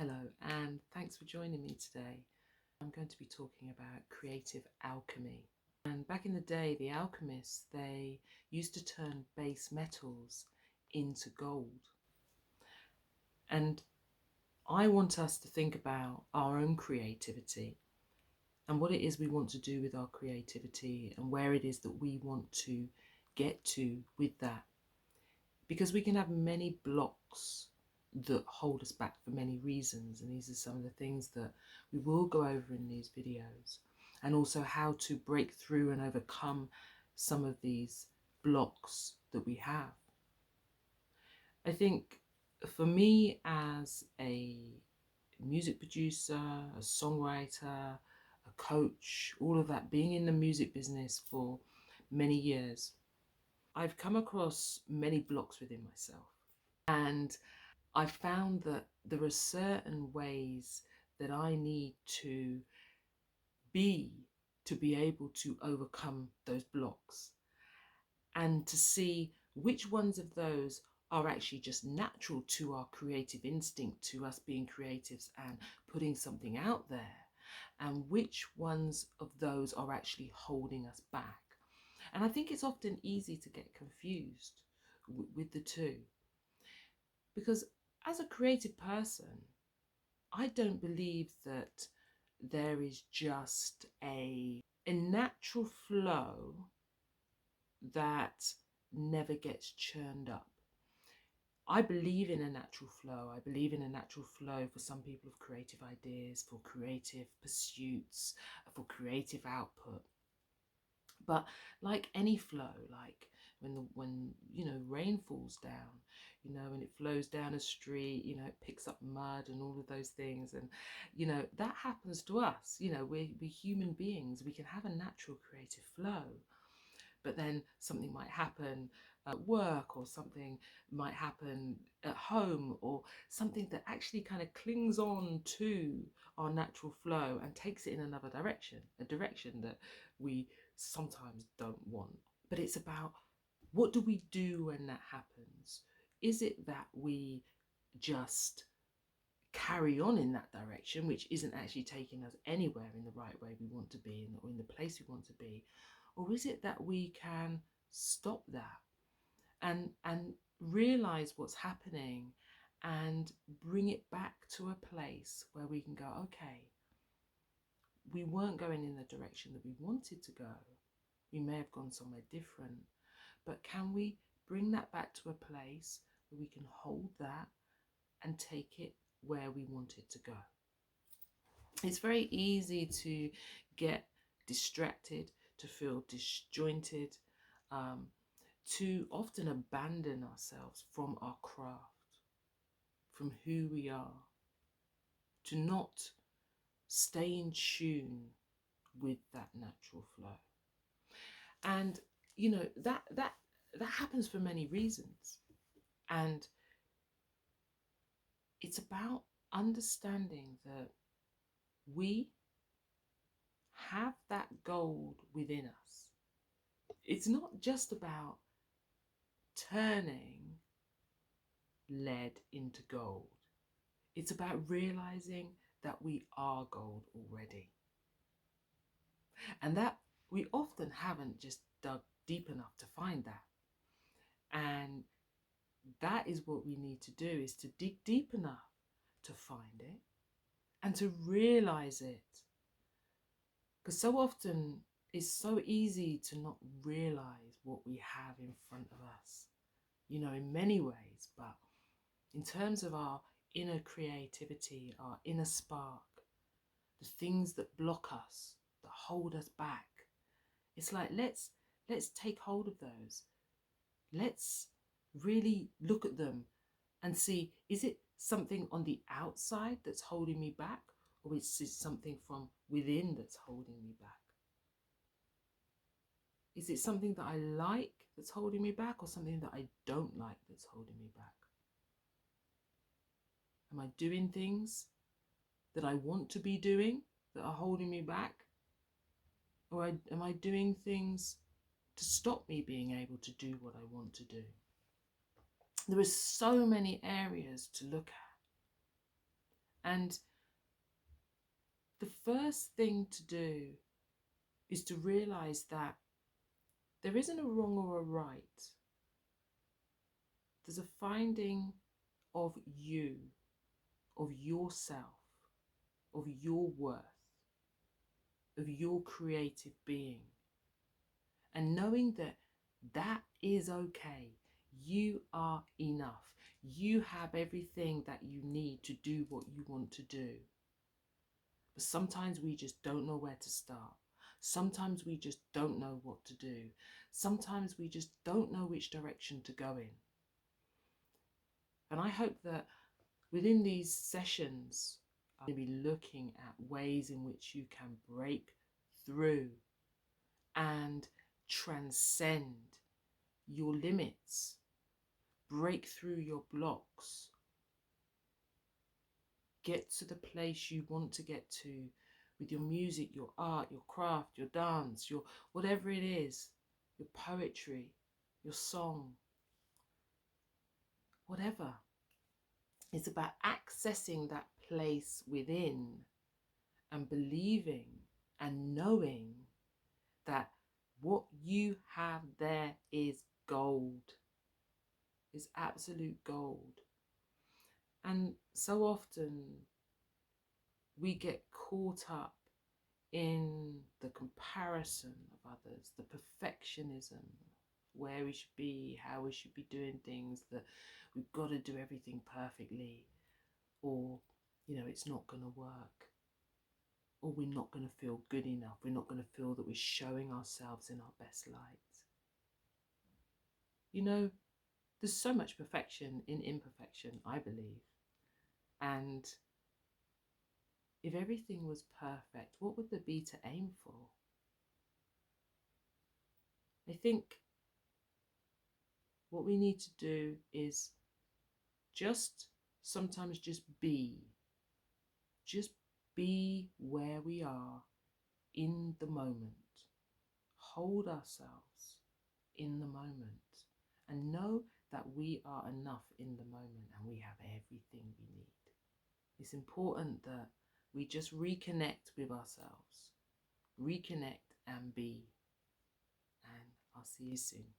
Hello, and thanks for joining me today. I'm going to be talking about creative alchemy. And back in the day, the alchemists, they used to turn base metals into gold. And I want us to think about our own creativity and what it is we want to do with our creativity and where it is that we want to get to with that. Because we can have many blocks that hold us back for many reasons, and these are some of the things that we will go over in these videos, and also how to break through and overcome some of these blocks that we have. I think for me, as a music producer, a songwriter, a coach, all of that, being in the music business for many years, I've come across many blocks within myself. And I found that there are certain ways that I need to be able to overcome those blocks, and to see which ones of those are actually just natural to our creative instinct, to us being creatives and putting something out there, and which ones of those are actually holding us back. And I think it's often easy to get confused with the two. Because as a creative person, I don't believe that there is just a natural flow that never gets churned up. I believe in a natural flow. I believe in a natural flow for some people of creative ideas, for creative pursuits, for creative output. But like any flow, like when rain falls down, and it flows down a street, it picks up mud and all of those things, and that happens to us. We're human beings. We can have a natural creative flow, but then something might happen at work, or something might happen at home, or something that actually kind of clings on to our natural flow and takes it in another direction, a direction that we sometimes don't want. But it's about, what do we do when that happens? Is it that we just carry on in that direction, which isn't actually taking us anywhere in the right way we want to be, or in the place we want to be? Or is it that we can stop that and realize what's happening and bring it back to a place where we can go, okay, we weren't going in the direction that we wanted to go. We may have gone somewhere different, but can we bring that back to a place where we can hold that and take it where we want it to go? It's very easy to get distracted, to feel disjointed, to often abandon ourselves from our craft, from who we are, to not stay in tune with that natural flow. And that happens for many reasons. And it's about understanding that we have that gold within us. It's not just about turning lead into gold. It's about realizing that we are gold already. And that we often haven't just dug deep enough to find that. And that is what we need to do, is to dig deep enough to find it and to realize it. Because so often it's so easy to not realize what we have in front of us, in many ways. But in terms of our inner creativity, our inner spark, the things that block us, that hold us back, it's like, let's take hold of those. Let's really look at them and see, is it something on the outside that's holding me back, or is it something from within that's holding me back? Is it something that I like that's holding me back, or something that I don't like that's holding me back? Am I doing things that I want to be doing that are holding me back? Or am I doing things to stop me being able to do what I want to do? There are so many areas to look at. And the first thing to do is to realize that there isn't a wrong or a right. There's a finding of you, of yourself, of your worth, of your creative being. And knowing that that is okay. You are enough. You have everything that you need to do what you want to do. But sometimes we just don't know where to start. Sometimes we just don't know what to do. Sometimes we just don't know which direction to go in. And I hope that within these sessions, I'm going to be looking at ways in which you can break through and transcend your limits, break through your blocks, get to the place you want to get to with your music, your art, your craft, your dance, your whatever it is, your poetry, your song, whatever. It's about accessing that place within and believing and knowing that what you have there is gold, is absolute gold. And so often we get caught up in the comparison of others, the perfectionism, where we should be, how we should be doing things, that we've got to do everything perfectly, or, it's not going to work, or we're not going to feel good enough, we're not going to feel that we're showing ourselves in our best light. There's so much perfection in imperfection, I believe. And if everything was perfect, what would there be to aim for? I think what we need to do is sometimes just be where we are in the moment. Hold ourselves in the moment and know that we are enough in the moment and we have everything we need. It's important that we just reconnect with ourselves, reconnect and be. And I'll see you soon.